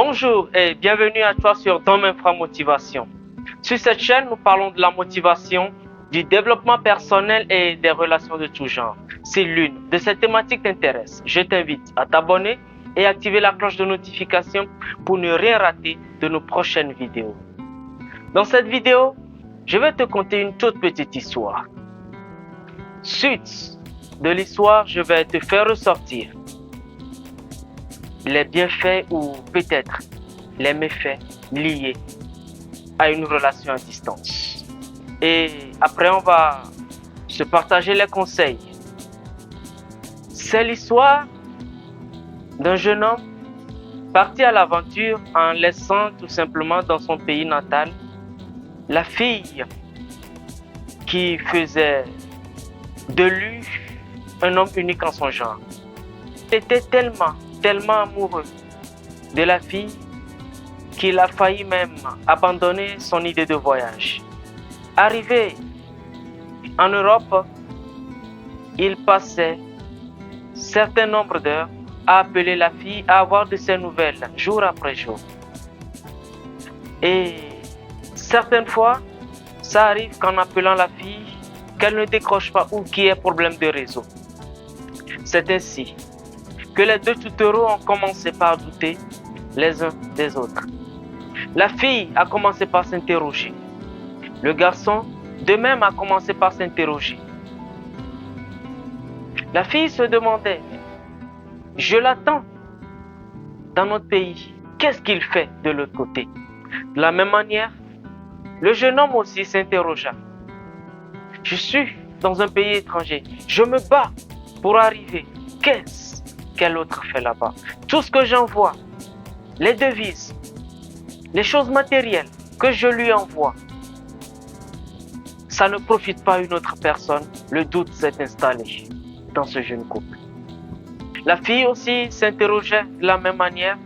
Bonjour et bienvenue à toi sur Dom Infra Motivation. Sur cette chaîne, nous parlons de la motivation, du développement personnel et des relations de tout genre. Si l'une de ces thématiques t'intéresse, je t'invite à t'abonner et activer la cloche de notification pour ne rien rater de nos prochaines vidéos. Dans cette vidéo, je vais te conter une toute petite histoire. Suite de l'histoire, je vais te faire ressortir les bienfaits ou peut-être les méfaits liés à une relation à distance. Et après, on va se partager les conseils. C'est l'histoire d'un jeune homme parti à l'aventure en laissant tout simplement dans son pays natal la fille qui faisait de lui un homme unique en son genre. Il était tellement amoureux de la fille qu'il a failli même abandonner son idée de voyage. Arrivé en Europe, il passait un certain nombre d'heures à appeler la fille, à avoir de ses nouvelles jour après jour. Et certaines fois, ça arrive qu'en appelant la fille, qu'elle ne décroche pas ou qu'il y ait problème de réseau. C'est ainsi que les deux tourtereaux ont commencé par douter les uns des autres. La fille a commencé par s'interroger. Le garçon, de même, a commencé par s'interroger. La fille se demandait, je l'attends dans notre pays, qu'est-ce qu'il fait de l'autre côté? De la même manière, le jeune homme aussi s'interrogea. Je suis dans un pays étranger, je me bats pour arriver. Qu'est-ce qu'elle autre fait là-bas? Tout ce que j'envoie, les devises, les choses matérielles que je lui envoie, ça ne profite pas à une autre personne. Le doute s'est installé dans ce jeune couple. La fille aussi s'interrogeait de la même manière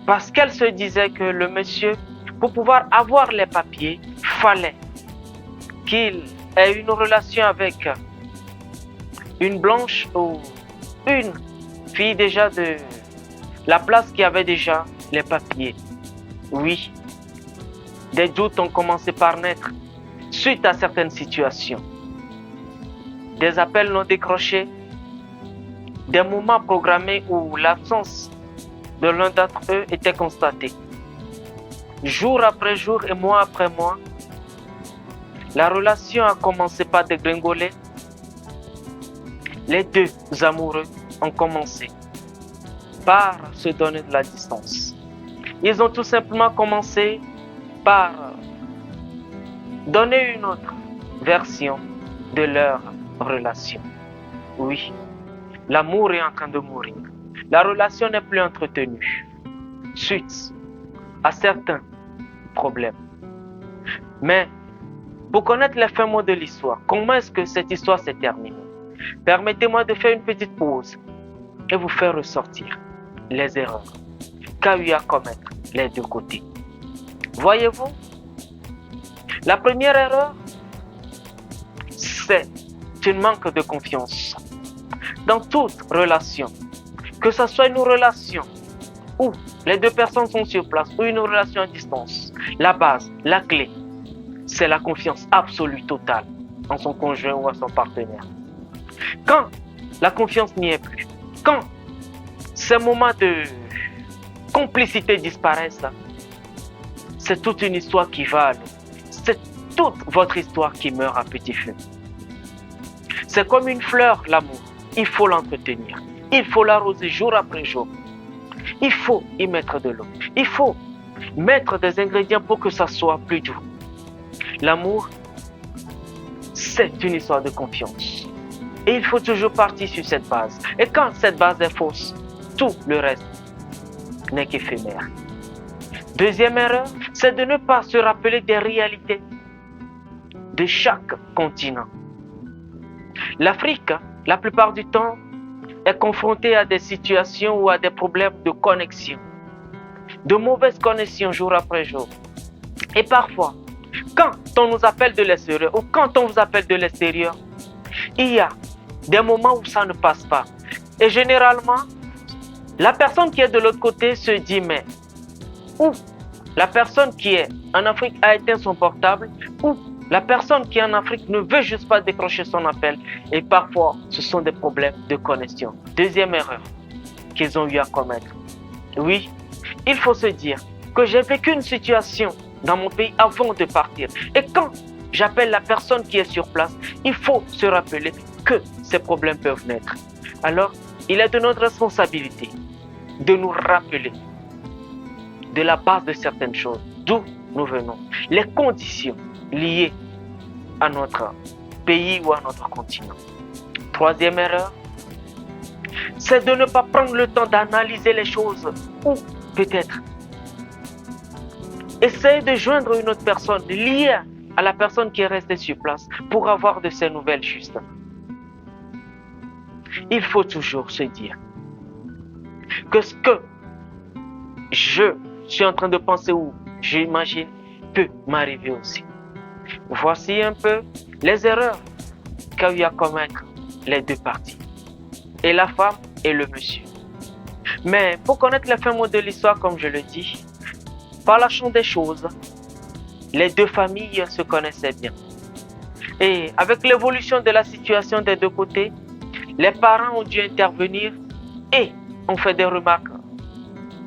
parce qu'elle se disait que le monsieur, pour pouvoir avoir les papiers, fallait qu'il ait une relation avec une blanche ou une fille déjà de la place qui avait déjà les papiers. Oui, des doutes ont commencé par naître suite à certaines situations. Des appels non décrochés, des moments programmés où l'absence de l'un d'entre eux était constatée. Jour après jour et mois après mois, la relation a commencé par dégringoler. Les deux amoureux ont commencé par se donner de la distance. Ils ont tout simplement commencé par donner une autre version de leur relation. Oui, l'amour est en train de mourir. La relation n'est plus entretenue suite à certains problèmes. Mais pour connaître les fins mots de l'histoire, comment est-ce que cette histoire s'est terminée? Permettez-moi de faire une petite pause et vous faire ressortir les erreurs qu'a eu à commettre les deux côtés. Voyez-vous, la première erreur, c'est un manque de confiance. Dans toute relation, que ce soit une relation où les deux personnes sont sur place ou une relation à distance, la base, la clé, c'est la confiance absolue totale en son conjoint ou en son partenaire. Quand la confiance n'y est plus, quand ces moments de complicité disparaissent, c'est toute une histoire qui va, c'est toute votre histoire qui meurt à petit feu. C'est comme une fleur, l'amour. Il faut l'entretenir. Il faut l'arroser jour après jour. Il faut y mettre de l'eau. Il faut mettre des ingrédients pour que ça soit plus doux. L'amour, c'est une histoire de confiance. Et il faut toujours partir sur cette base. Et quand cette base est fausse, tout le reste n'est qu'éphémère. Deuxième erreur, c'est de ne pas se rappeler des réalités de chaque continent. L'Afrique, la plupart du temps, est confrontée à des situations ou à des problèmes de connexion, de mauvaises connexions jour après jour. Et parfois, quand on nous appelle de l'extérieur ou quand on vous appelle de l'extérieur, il y a des moments où ça ne passe pas. Et généralement, la personne qui est de l'autre côté se dit, mais ou la personne qui est en Afrique a éteint son portable, ou la personne qui est en Afrique ne veut juste pas décrocher son appel. Et parfois, ce sont des problèmes de connexion. Deuxième erreur qu'ils ont eu à commettre. Oui, il faut se dire que j'ai vécu une situation dans mon pays avant de partir. Et quand j'appelle la personne qui est sur place, il faut se rappeler que ces problèmes peuvent naître. Alors, il est de notre responsabilité de nous rappeler de la base de certaines choses, d'où nous venons, les conditions liées à notre pays ou à notre continent. Troisième erreur, c'est de ne pas prendre le temps d'analyser les choses ou peut-être essayer de joindre une autre personne liée à la personne qui est restée sur place pour avoir de ces nouvelles justes. Il faut toujours se dire que ce que je suis en train de penser ou j'imagine peut m'arriver aussi. Voici un peu les erreurs qu'a eu à commettre les deux parties, et la femme et le monsieur. Mais pour connaître les fins mots de l'histoire, comme je le dis, par la chance des choses, les deux familles se connaissaient bien. Et avec l'évolution de la situation des deux côtés, les parents ont dû intervenir et ont fait des remarques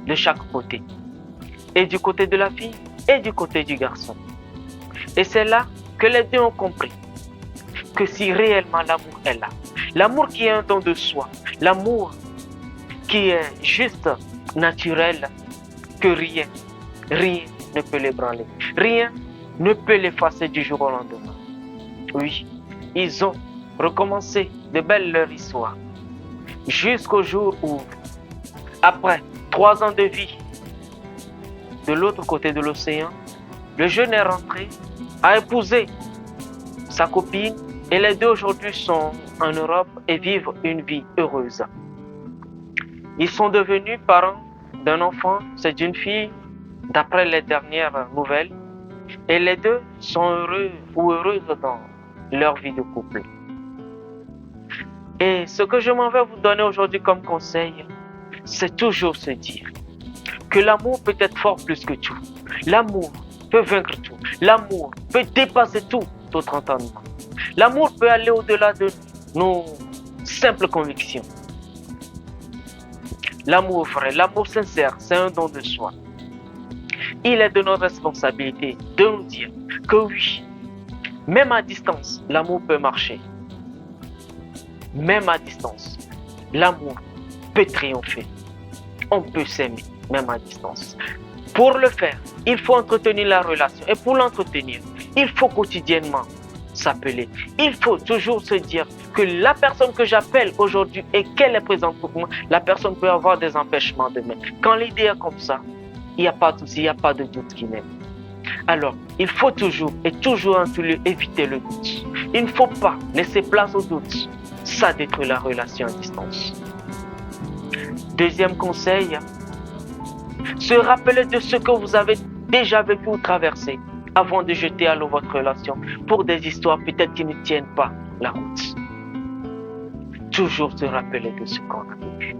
de chaque côté. Et du côté de la fille et du côté du garçon. Et c'est là que les deux ont compris que si réellement l'amour est là, l'amour qui est un don de soi, l'amour qui est juste naturel, que rien ne peut l'ébranler. Rien ne peut l'effacer du jour au lendemain. Oui, ils ont recommencé de belle leur histoire. Jusqu'au jour où, après 3 ans de vie, de l'autre côté de l'océan, le jeune est rentré, a épousé sa copine et les deux aujourd'hui sont en Europe et vivent une vie heureuse. Ils sont devenus parents d'un enfant, c'est d'une fille, d'après les dernières nouvelles, et les deux sont heureux ou heureuses dans leur vie de couple. Et ce que je m'en vais vous donner aujourd'hui comme conseil, c'est toujours se dire que l'amour peut être fort plus que tout. L'amour peut vaincre tout. L'amour peut dépasser tout autre entendement. L'amour peut aller au-delà de nos simples convictions. L'amour vrai, l'amour sincère, c'est un don de soi. Il est de notre responsabilité de nous dire que oui, même à distance, l'amour peut marcher. Même à distance, l'amour peut triompher. On peut s'aimer, même à distance. Pour le faire, il faut entretenir la relation. Et pour l'entretenir, il faut quotidiennement s'appeler. Il faut toujours se dire que la personne que j'appelle aujourd'hui et qu'elle est présente pour moi, la personne peut avoir des empêchements demain. Quand l'idée est comme ça, il n'y a pas de souci, il n'y a pas de doute qui naît. Alors, il faut toujours et toujours en tout lieu éviter le doute. Il ne faut pas laisser place au doute. Ça détruit la relation à distance. Deuxième conseil, se rappeler de ce que vous avez déjà vécu ou traversé avant de jeter à l'eau votre relation pour des histoires peut-être qui ne tiennent pas la route. Toujours se rappeler de ce qu'on a vécu.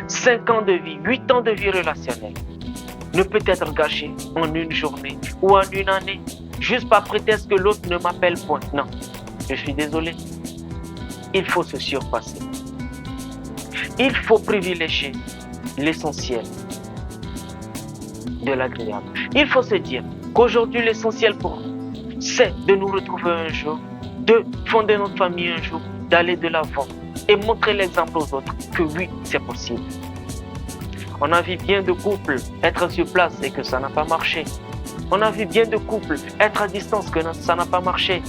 5 ans de vie, 8 ans de vie relationnelle ne peut être gâché en une journée ou en une année, juste par prétexte que l'autre ne m'appelle point. Non, je suis désolé. Il faut se surpasser. Il faut privilégier l'essentiel de l'agréable. Il faut se dire qu'aujourd'hui, l'essentiel pour nous, c'est de nous retrouver un jour, de fonder notre famille un jour, d'aller de l'avant et montrer l'exemple aux autres que oui, c'est possible. On a vu bien de couples être sur place et que ça n'a pas marché. On a vu bien de couples être à distance que ça n'a pas marché.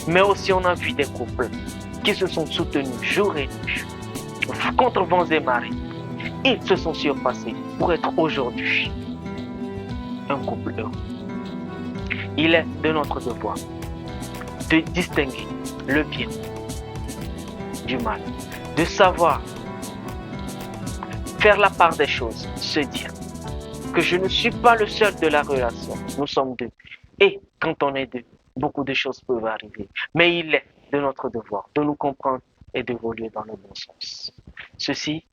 Mais aussi on a vu des couples qui se sont soutenus jour et nuit contre vents et marées. Ils se sont surpassés pour être aujourd'hui un couple heureux. Il est de notre devoir de distinguer le bien du mal, de savoir faire la part des choses, se dire que je ne suis pas le seul de la relation, nous sommes deux. Et quand on est deux, beaucoup de choses peuvent arriver. Mais il est de notre devoir de nous comprendre et d'évoluer dans le bon sens. Ceci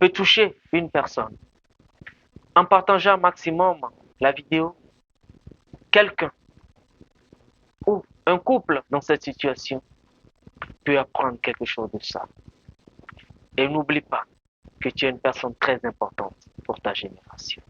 peut toucher une personne en partageant un maximum la vidéo, quelqu'un ou un couple dans cette situation peut apprendre quelque chose de ça. Et n'oublie pas que tu es une personne très importante pour ta génération.